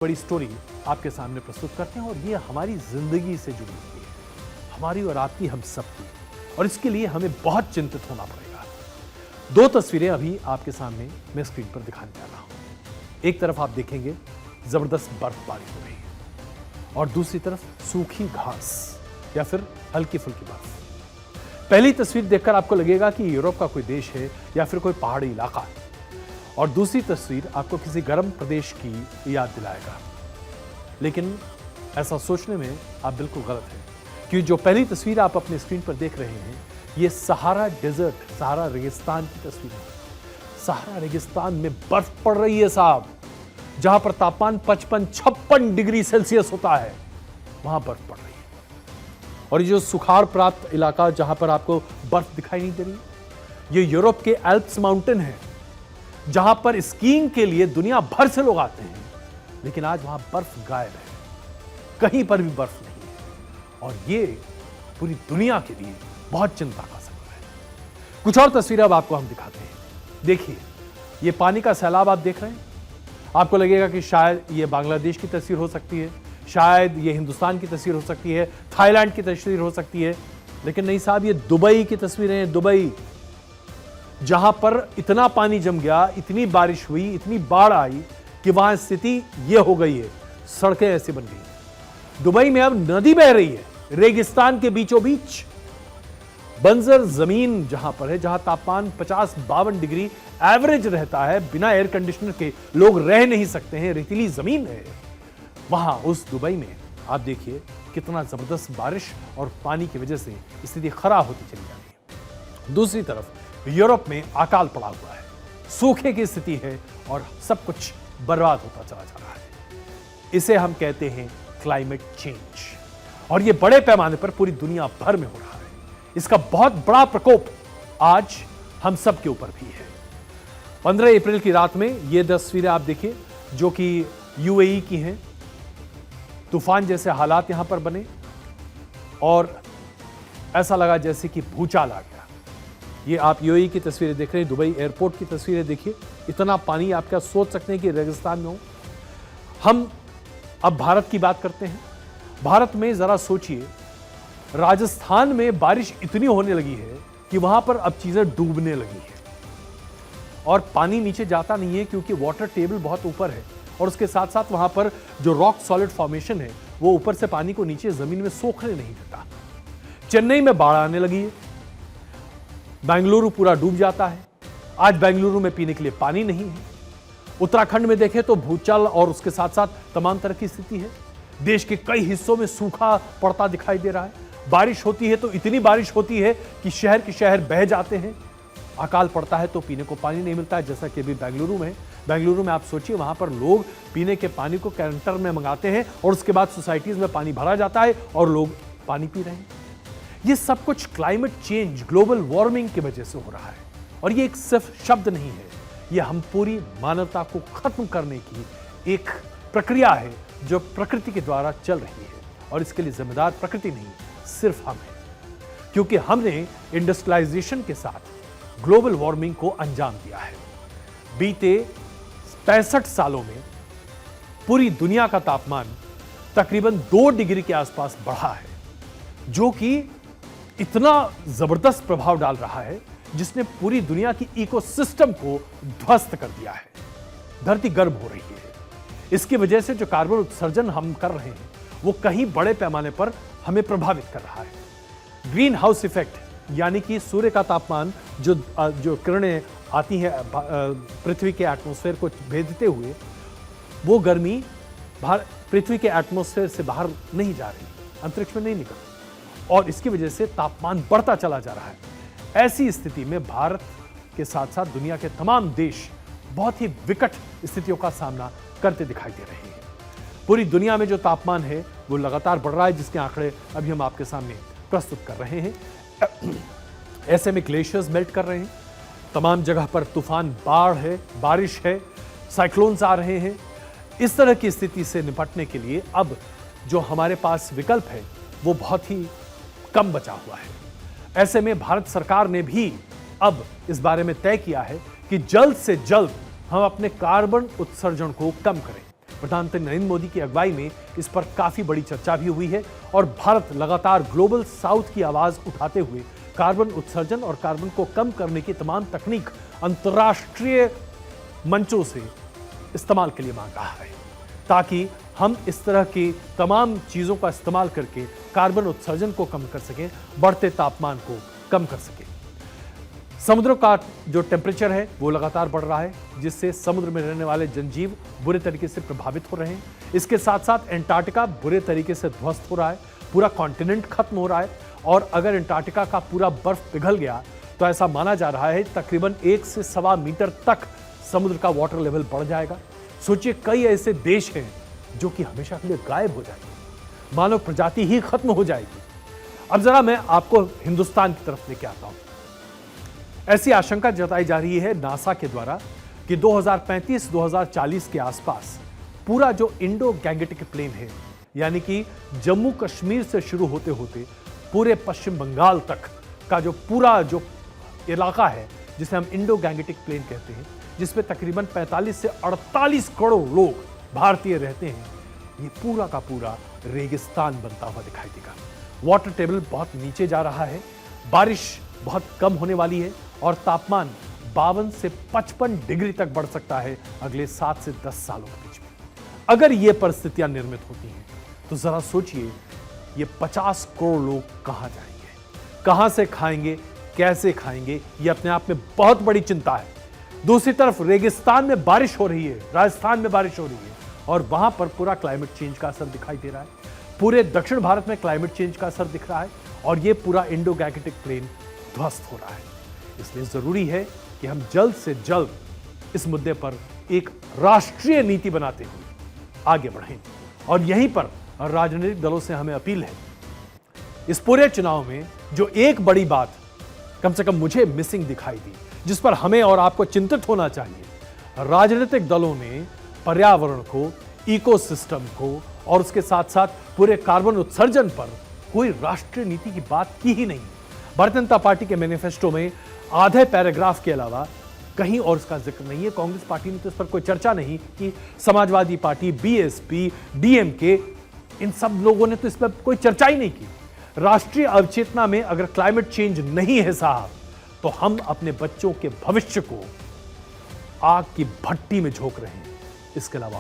बड़ी स्टोरी आपके सामने प्रस्तुत करते हैं और ये हमारी जिंदगी से जुड़ी हुई है, हमारी और आपकी, हम सबकी। और इसके लिए हमें बहुत चिंतित होना पड़ेगा। दो तस्वीरें अभी आपके सामने मैं स्क्रीन पर दिखाने जा रहा हूं। एक तरफ आप देखेंगे जबरदस्त बर्फबारी हो रही है और दूसरी तरफ सूखी घास या फिर हल्की फुल्की बर्फ। पहली तस्वीर देखकर आपको लगेगा कि यूरोप का कोई देश है या फिर कोई पहाड़ी इलाका, और दूसरी तस्वीर आपको किसी गर्म प्रदेश की याद दिलाएगा। लेकिन ऐसा सोचने में आप बिल्कुल गलत हैं, क्योंकि जो पहली तस्वीर आप अपने स्क्रीन पर देख रहे हैं ये सहारा डेजर्ट, सहारा रेगिस्तान की तस्वीर है। सहारा रेगिस्तान में बर्फ पड़ रही है साहब, जहां पर तापमान 55-56 डिग्री सेल्सियस होता है, वहां बर्फ पड़ रही है। और ये जो सुखाड़ प्राप्त इलाका जहां पर आपको बर्फ दिखाई नहीं दे रही, ये यूरोप के एल्प्स माउंटेन है, जहां पर स्कीइंग के लिए दुनिया भर से लोग आते हैं, लेकिन आज वहां बर्फ गायब है, कहीं पर भी बर्फ नहीं है। और ये पूरी दुनिया के लिए बहुत चिंता का सबब है। कुछ और तस्वीरें अब आपको हम दिखाते हैं। देखिए, ये पानी का सैलाब आप देख रहे हैं। आपको लगेगा कि शायद ये बांग्लादेश की तस्वीर हो सकती है, शायद ये हिंदुस्तान की तस्वीर हो सकती है, थाईलैंड की तस्वीर हो सकती है, लेकिन नहीं साहब, ये दुबई की तस्वीरें हैं। दुबई, जहां पर इतना पानी जम गया, इतनी बारिश हुई, इतनी बाढ़ आई कि वहां स्थिति यह हो गई है, सड़कें ऐसी बन गई। दुबई में अब नदी बह रही है, रेगिस्तान के बीचों बीच। बंजर जमीन जहां पर है, जहां तापमान 50-52 डिग्री एवरेज रहता है, बिना एयर कंडीशनर के लोग रह नहीं सकते हैं, रेतीली जमीन है, वहां उस दुबई में आप देखिए कितना जबरदस्त बारिश और पानी की वजह से स्थिति खराब होती चली जा रही है। दूसरी तरफ यूरोप में अकाल पड़ा हुआ है, सूखे की स्थिति है और सब कुछ बर्बाद होता चला जा रहा है। इसे हम कहते हैं क्लाइमेट चेंज, और यह बड़े पैमाने पर पूरी दुनिया भर में हो रहा है। इसका बहुत बड़ा प्रकोप आज हम सब के ऊपर भी है। 15 अप्रैल की रात में यह तस्वीरें आप देखिए, जो कि यूएई की हैं। तूफान जैसे हालात यहां पर बने और ऐसा लगा जैसे कि भूचाल आ गया। ये आप यूएई की तस्वीरें देख रहे हैं, दुबई एयरपोर्ट की तस्वीरें देखिए, इतना पानी आप क्या सोच सकते हैं कि रेगिस्तान में हो। हम अब भारत की बात करते हैं। भारत में जरा सोचिए, राजस्थान में बारिश इतनी होने लगी है कि वहां पर अब चीजें डूबने लगी है और पानी नीचे जाता नहीं है, क्योंकि वाटर टेबल बहुत ऊपर है और उसके साथ साथ वहां पर जो रॉक सॉलिड फॉर्मेशन है वो ऊपर से पानी को नीचे जमीन में सोखने नहीं देता। चेन्नई में बाढ़ आने लगी है, बेंगलुरु पूरा डूब जाता है। आज बेंगलुरु में पीने के लिए पानी नहीं है। उत्तराखंड में देखें तो भूचाल और उसके साथ साथ तमाम तरह की स्थिति है। देश के कई हिस्सों में सूखा पड़ता दिखाई दे रहा है। बारिश होती है तो इतनी बारिश होती है कि शहर के शहर बह जाते हैं। अकाल पड़ता है तो पीने को पानी नहीं मिलता है, जैसा कि अभी बेंगलुरु में। बेंगलुरु में आप सोचिए, वहां पर लोग पीने के पानी को कैंटर में मंगाते हैं और उसके बाद सोसाइटीज में पानी भरा जाता है और लोग पानी पी रहे हैं। ये सब कुछ क्लाइमेट चेंज, ग्लोबल वार्मिंग की वजह से हो रहा है। और ये एक सिर्फ शब्द नहीं है, ये हम पूरी मानवता को खत्म करने की एक प्रक्रिया है जो प्रकृति के द्वारा चल रही है। और इसके लिए जिम्मेदार प्रकृति नहीं, सिर्फ हम हैं, क्योंकि हमने इंडस्ट्रियलाइजेशन के साथ ग्लोबल वार्मिंग को अंजाम दिया है। बीते 65 सालों में पूरी दुनिया का तापमान तकरीबन 2 डिग्री के आसपास बढ़ा है, जो कि इतना जबरदस्त प्रभाव डाल रहा है जिसने पूरी दुनिया की इकोसिस्टम को ध्वस्त कर दिया है। धरती गर्म हो रही है। इसकी वजह से जो कार्बन उत्सर्जन हम कर रहे हैं वो कहीं बड़े पैमाने पर हमें प्रभावित कर रहा है। ग्रीन हाउस इफेक्ट, यानी कि सूर्य का तापमान जो किरणें आती हैं पृथ्वी के एटमॉस्फेयर को भेदते हुए, वो गर्मी पृथ्वी के एटमॉस्फेयर से बाहर नहीं जा रही, अंतरिक्ष में नहीं निकलती, और इसकी वजह से तापमान बढ़ता चला जा रहा है। ऐसी स्थिति में भारत के साथ साथ दुनिया के तमाम देश बहुत ही विकट स्थितियों का सामना करते दिखाई दे रहे हैं। पूरी दुनिया में जो तापमान है वो लगातार बढ़ रहा है, जिसके आंकड़े अभी हम आपके सामने प्रस्तुत कर रहे हैं। ऐसे में ग्लेशियर्स मेल्ट कर रहे हैं, तमाम जगह पर तूफान, बाढ़ है, बारिश है, साइक्लोन्स आ रहे हैं। इस तरह की स्थिति से निपटने के लिए अब जो हमारे पास विकल्प है वो बहुत ही कम बचा हुआ है। ऐसे में भारत सरकार ने भी अब इस बारे में तय किया है कि जल्द से जल्द हम अपने कार्बन उत्सर्जन को कम करें। प्रधानमंत्री नरेंद्र मोदी की अगुवाई में इस पर काफी बड़ी चर्चा भी हुई है और भारत लगातार ग्लोबल साउथ की आवाज उठाते हुए कार्बन उत्सर्जन और कार्बन को कम करने की तमाम तकनीक अंतर्राष्ट्रीय मंचों से इस्तेमाल के लिए मांग रहा है, ताकि हम इस तरह की तमाम चीजों का इस्तेमाल करके कार्बन उत्सर्जन को कम कर सकें, बढ़ते तापमान को कम कर सकें। समुद्र का जो टेम्परेचर है वो लगातार बढ़ रहा है, जिससे समुद्र में रहने वाले जनजीव बुरे तरीके से प्रभावित हो रहे हैं। इसके साथ साथ एंटार्क्टिका बुरे तरीके से ध्वस्त हो रहा है, पूरा कॉन्टिनेंट खत्म हो रहा है और अगर एंटार्क्टिका का पूरा बर्फ पिघल गया तो ऐसा माना जा रहा है तकरीबन 1 से 1.25 मीटर तक समुद्र का वाटर लेवल बढ़ जाएगा। सोचिए, कई ऐसे देश हैं जो कि हमेशा के लिए गायब हो जाएंगे, मानव प्रजाति ही खत्म हो जाएगी। अब जरा मैं आपको हिंदुस्तान की तरफ लेके आता हूं। ऐसी आशंका जताई जा रही है नासा के द्वारा कि 2035-2040 के आसपास पूरा जो इंडो गैंगेटिक प्लेन है, यानी कि जम्मू कश्मीर से शुरू होते होते पूरे पश्चिम बंगाल तक का जो पूरा जो इलाका है, जिसे हम इंडो गैंगेटिक प्लेन कहते हैं, जिसमें तकरीबन 45 से 48 करोड़ लोग भारतीय रहते हैं, ये पूरा का पूरा रेगिस्तान बनता हुआ दिखाई देगा। वाटर टेबल बहुत नीचे जा रहा है, बारिश बहुत कम होने वाली है और तापमान 52 से 55 डिग्री तक बढ़ सकता है अगले 7 से 10 सालों के बीच में। अगर ये परिस्थितियां निर्मित होती हैं तो जरा सोचिए, ये 50 करोड़ लोग कहां जाएंगे, कहां से खाएंगे, कैसे खाएंगे, ये अपने आप में बहुत बड़ी चिंता है। दूसरी तरफ रेगिस्तान में बारिश हो रही है, राजस्थान में बारिश हो रही है और वहां पर पूरा क्लाइमेट चेंज का असर दिखाई दे रहा है। पूरे दक्षिण भारत में क्लाइमेट चेंज का असर दिख रहा है और ये पूरा इंडो गैंगेटिक प्लेन ध्वस्त हो रहा है। इसलिए जरूरी है कि हम जल्द से जल्द इस मुद्दे पर एक राष्ट्रीय नीति बनाते हुए आगे बढ़ें और यहीं पर राजनीतिक दलों से हमें अपील है, इस पूरे चुनाव में जो एक बड़ी बात कम से कम मुझे मिसिंग दिखाई दी, जिस पर हमें और आपको चिंतित होना चाहिए, राजनीतिक दलों ने पर्यावरण को, इकोसिस्टम को और उसके साथ साथ पूरे कार्बन उत्सर्जन पर कोई राष्ट्रीय नीति की बात की ही नहीं। भारतीय जनता पार्टी के मैनिफेस्टो में आधे पैराग्राफ के अलावा कहीं और इसका जिक्र नहीं है। कांग्रेस पार्टी ने तो इस पर कोई चर्चा नहीं की, समाजवादी पार्टी, बीएसपी, डीएमके, इन सब लोगों ने तो इस पर कोई चर्चा ही नहीं की। राष्ट्रीय अवचेतना में अगर क्लाइमेट चेंज नहीं है साहब, तो हम अपने बच्चों के भविष्य को आग की भट्टी में झोंक रहे हैं, इसके अलावा